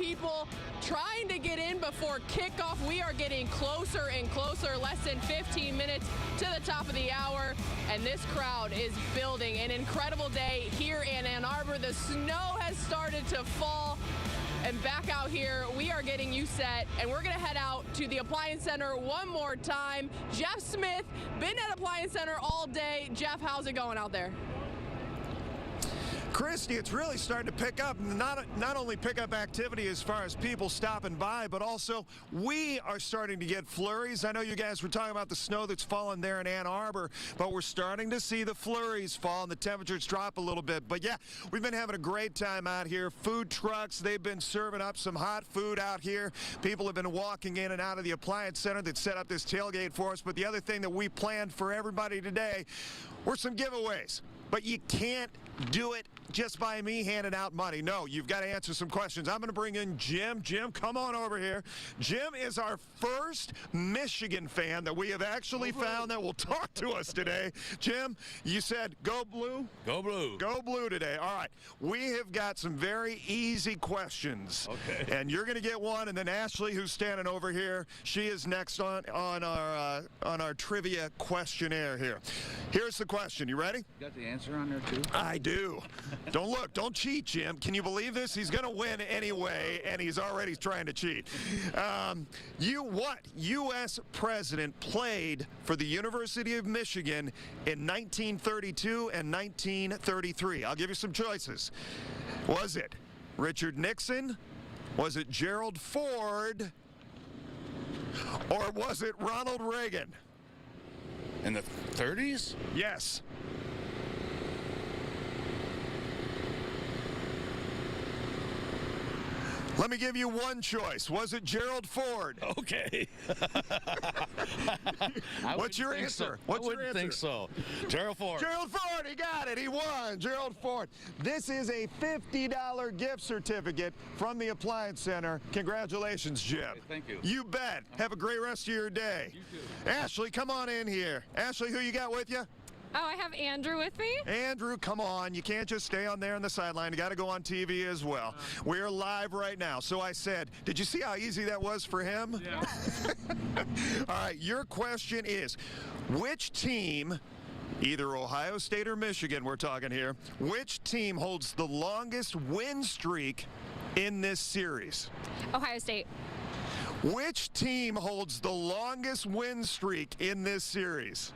people trying to get in before kickoff. We are getting closer and closer, less than 15 minutes to the top of the hour, and this crowd is building. An incredible day here in Ann Arbor. The snow has started to fall. And back out here, we are getting you set, and we're going to head out to the Appliance Center one more time. Jeff Smith, been at Appliance Center all day. Jeff, how's it going out there? Christy, it's really starting to pick up. Not only pick up activity as far as people stopping by, but also we are starting to get flurries. I know you guys were talking about the snow that's fallen there in Ann Arbor, but we're starting to see the flurries fall and the temperatures drop a little bit. But yeah, we've been having a great time out here. Food trucks, they've been serving up some hot food out here. People have been walking in and out of the Appliance Center that set up this tailgate for us. But the other thing that we planned for everybody today were some giveaways. But you can't do it just by me handing out money. No, you've got to answer some questions. I'm going to bring in Jim. Jim, come on over here. Jim is our first Michigan fan that we have actually found that will talk to us today. Jim, you said go blue? Go blue. Go blue today. All right. We have got some very easy questions. Okay. And you're going to get one, and then Ashley, who's standing over here, she is next on our trivia questionnaire here. Here's the question. You ready? You got the answer on there, too? I do. Don't cheat, Jim. Can you believe this? He's going to win anyway, and he's already trying to cheat. What U.S. president played for the University of Michigan in 1932 and 1933? I'll give you some choices. Was it Richard Nixon? Was it Gerald Ford? Or was it Ronald Reagan? In the 30s? Yes. Let me give you one choice. Was it Gerald Ford? Okay. What's your answer? I wouldn't think so. Gerald Ford. Gerald Ford, he got it. He won. Gerald Ford. This is a $50 gift certificate from the Appliance Center. Congratulations, Jim. Okay, thank you. You bet. Have a great rest of your day. You too. Ashley, come on in here. Ashley, who you got with you? Oh, I have Andrew with me. Andrew, come on. You can't just stay on there on the sideline. You got to go on TV as well. We are live right now. So I said, did you see how easy that was for him? Yeah. All right, your question is, which team, either Ohio State or Michigan, we're talking here, which team holds the longest win streak in this series? Ohio State. Which team holds the longest win streak in this series?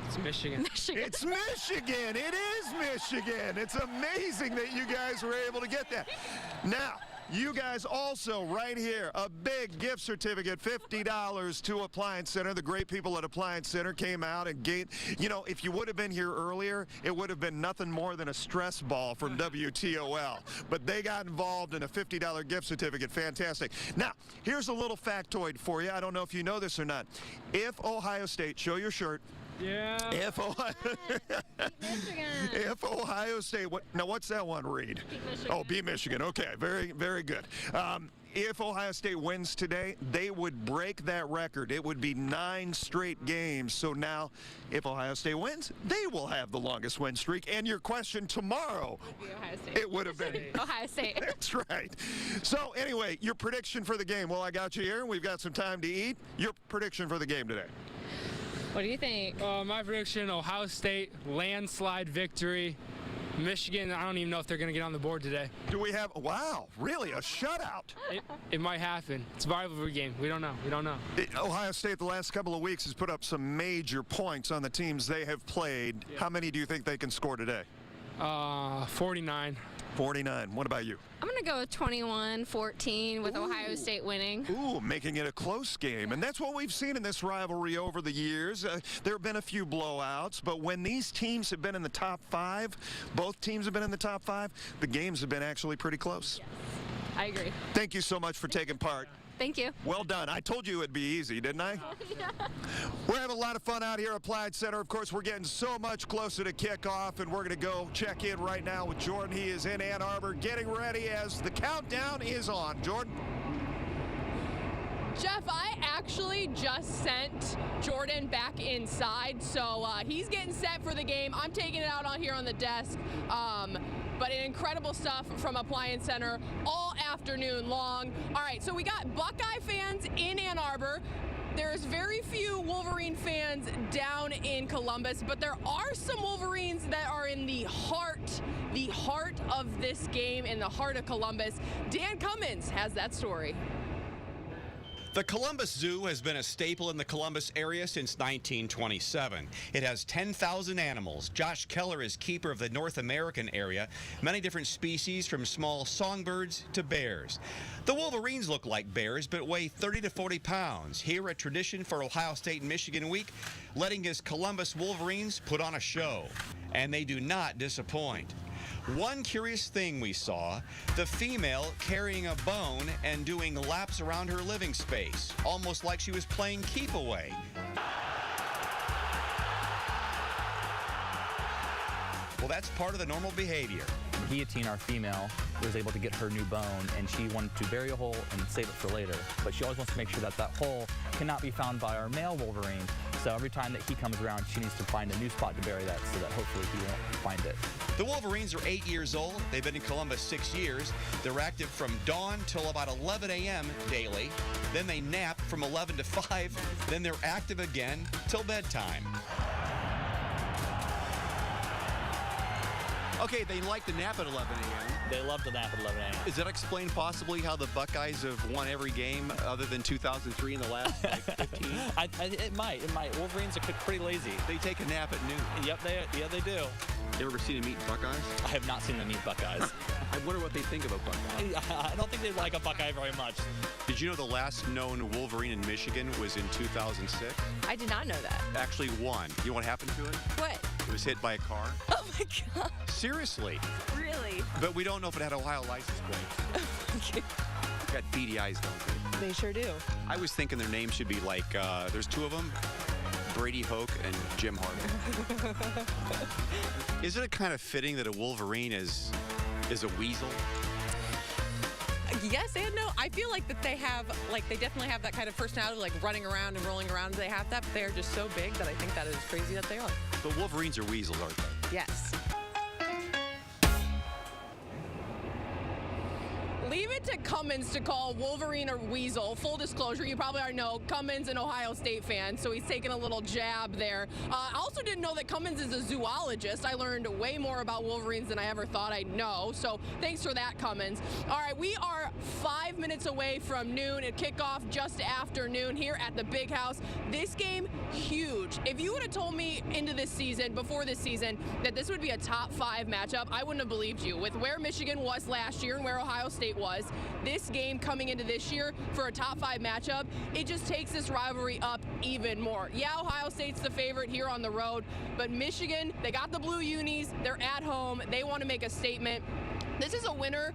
It's Michigan. It's Michigan. It is Michigan. It's amazing that you guys were able to get that. Now, you guys also right here, a big gift certificate, $50 to Appliance Center. The great people at Appliance Center came out and gave, you know, if you would have been here earlier, it would have been nothing more than a stress ball from WTOL. But they got involved in a $50 gift certificate. Fantastic. Now, here's a little factoid for you. I don't know if you know this or not. If Ohio State, show your shirt. Yeah. If Ohio, Michigan. if Ohio State, now what's that one read? Beat Michigan. Oh, beat Michigan. Okay, very, very good. If Ohio State wins today, they would break that record. It would be 9 straight games. So now, if Ohio State wins, they will have the longest win streak. And your question tomorrow, Ohio State. it would have been. Ohio State. That's right. So anyway, your prediction for the game. Well, I got you here. We've got some time to eat. Your prediction for the game today. What do you think? My prediction, Ohio State, landslide victory. Michigan, I don't even know if they're going to get on the board today. Do we have, wow, really, a shutout? It might happen. It's a rivalry game. We don't know. Ohio State the last couple of weeks has put up some major points on the teams they have played. Yeah. How many do you think they can score today? 49. 49. What about you? I'm going to go with 21-14 with Ohio State winning. Ooh, making it a close game. And that's what we've seen in this rivalry over the years. There have been a few blowouts, but when these teams have been in the top 5, both teams have been in the top 5, the games have been actually pretty close. Yes, I agree. Thank you so much for taking part. Thank you. Well done. I told you it'd be easy, didn't I? Yeah. We're having a lot of fun out here at Appliance Center. Of course, we're getting so much closer to kickoff, and we're going to go check in right now with Jordan. He is in Ann Arbor getting ready as the countdown is on. Jordan? Jeff, I actually just sent Jordan back inside, so he's getting set for the game. I'm taking it out on here on the desk. But incredible stuff from Appliance Center all afternoon long. All right, so we got Buckeye fans in Ann Arbor. There's very few Wolverine fans down in Columbus, but there are some Wolverines that are in the heart of this game, in the heart of Columbus. Dan Cummins has that story. The Columbus Zoo has been a staple in the Columbus area since 1927. It has 10,000 animals. Josh Keller is keeper of the North American area, many different species from small songbirds to bears. The Wolverines look like bears but weigh 30 to 40 pounds. Here, a tradition for Ohio State and Michigan Week, letting his Columbus Wolverines put on a show. And they do not disappoint. One curious thing we saw, the female carrying a bone and doing laps around her living space, almost like she was playing keep away. Well, that's part of the normal behavior. Guillotine, our female, was able to get her new bone, and she wanted to bury a hole and save it for later. But she always wants to make sure that that hole cannot be found by our male Wolverine. So every time that he comes around, she needs to find a new spot to bury that so that hopefully he won't find it. The Wolverines are 8 years old. They've been in Columbus 6 years. They're active from dawn till about 11 a.m. daily. Then they nap from 11 to 5. Then they're active again till bedtime. Okay, they like to nap at 11 a.m. They love to nap at 11 a.m. Does that explain possibly how the Buckeyes have won every game other than 2003 in the last 15? It might. Wolverines are pretty lazy. They take a nap at noon. Yep, they do. You ever seen them eat Buckeyes? I have not seen them eat Buckeyes. I wonder what they think about Buckeyes. I don't think they like a Buckeye very much. Did you know the last known Wolverine in Michigan was in 2006? I did not know that. Actually won. You know what happened to it? What? It was hit by a car. Oh my God. Seriously. Really? But we don't know if it had Ohio license plate. Okay. Got beady eyes, don't they? They sure do. I was thinking their name should be like, there's two of them, Brady Hoke and Jim Harbaugh. Isn't it kind of fitting that a Wolverine is a weasel? Yes and no. I feel like that they definitely have that kind of personality, like running around and rolling around. They have that, but they are just so big that I think that is crazy that they are. But Wolverines are weasels, aren't they? Yes. Leave it to Cummins to call Wolverine a weasel. Full disclosure, you probably already know Cummins an Ohio State fan, so he's taking a little jab there. I also didn't know that Cummins is a zoologist. I learned way more about Wolverines than I ever thought I'd know, so thanks for that, Cummins. All right, we are 5 minutes away from noon at kickoff, just after noon here at the Big House. This game, huge. If you would have told me before this season, that this would be a top 5 matchup, I wouldn't have believed you. With where Michigan was last year and where Ohio State was, this game coming into this year for a top 5 matchup, it just takes this rivalry up even more. Yeah, Ohio State's the favorite here on the road, but Michigan, they got the blue unis, they're at home, they want to make a statement. This is a win or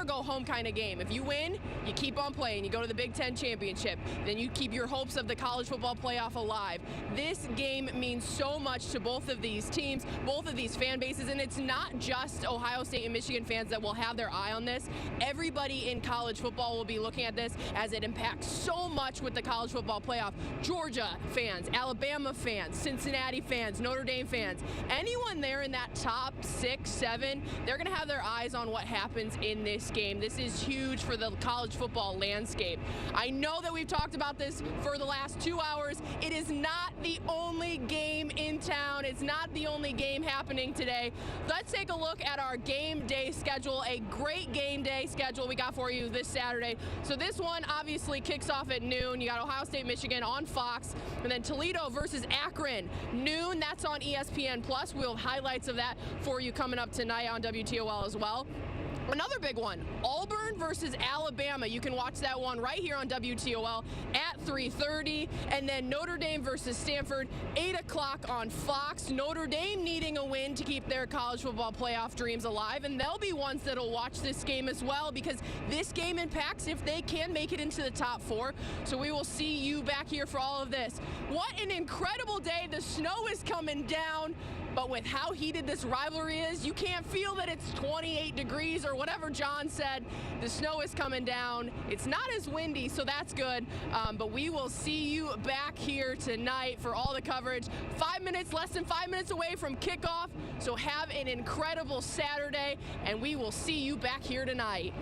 go home kind of game. If you win, you keep on playing. You go to the Big Ten championship. Then you keep your hopes of the college football playoff alive. This game means so much to both of these teams, both of these fan bases, and it's not just Ohio State and Michigan fans that will have their eye on this. Everybody in college football will be looking at this as it impacts so much with the college football playoff. Georgia fans, Alabama fans, Cincinnati fans, Notre Dame fans, anyone there in that top 6, 7, they're going to have their eyes on what happens in this game. This is huge for the college football landscape. I know that we've talked about this for the last 2 hours. It is not the only game in town. It's not the only game happening today. Let's take a look at our game day schedule. A great game day schedule we got for you this Saturday. So this one obviously kicks off at noon. You got Ohio State, Michigan on Fox, and then Toledo versus Akron. Noon, that's on ESPN+. We'll have highlights of that for you coming up tonight on WTOL as well. Another big one, Auburn versus Alabama. You can watch that one right here on WTOL at 3:30. And then Notre Dame versus Stanford, 8 o'clock on Fox. Notre Dame needing a win to keep their college football playoff dreams alive. And they'll be ones that'll watch this game as well, because this game impacts if they can make it into the top 4. So we will see you back here for all of this. What an incredible day. The snow is coming down. but with how heated this rivalry is, you can't feel that it's 28 degrees or whatever John said. The snow is coming down. It's not as windy, so that's good. But we will see you back here tonight for all the coverage. 5 minutes, less than 5 minutes away from kickoff. So have an incredible Saturday, and we will see you back here tonight.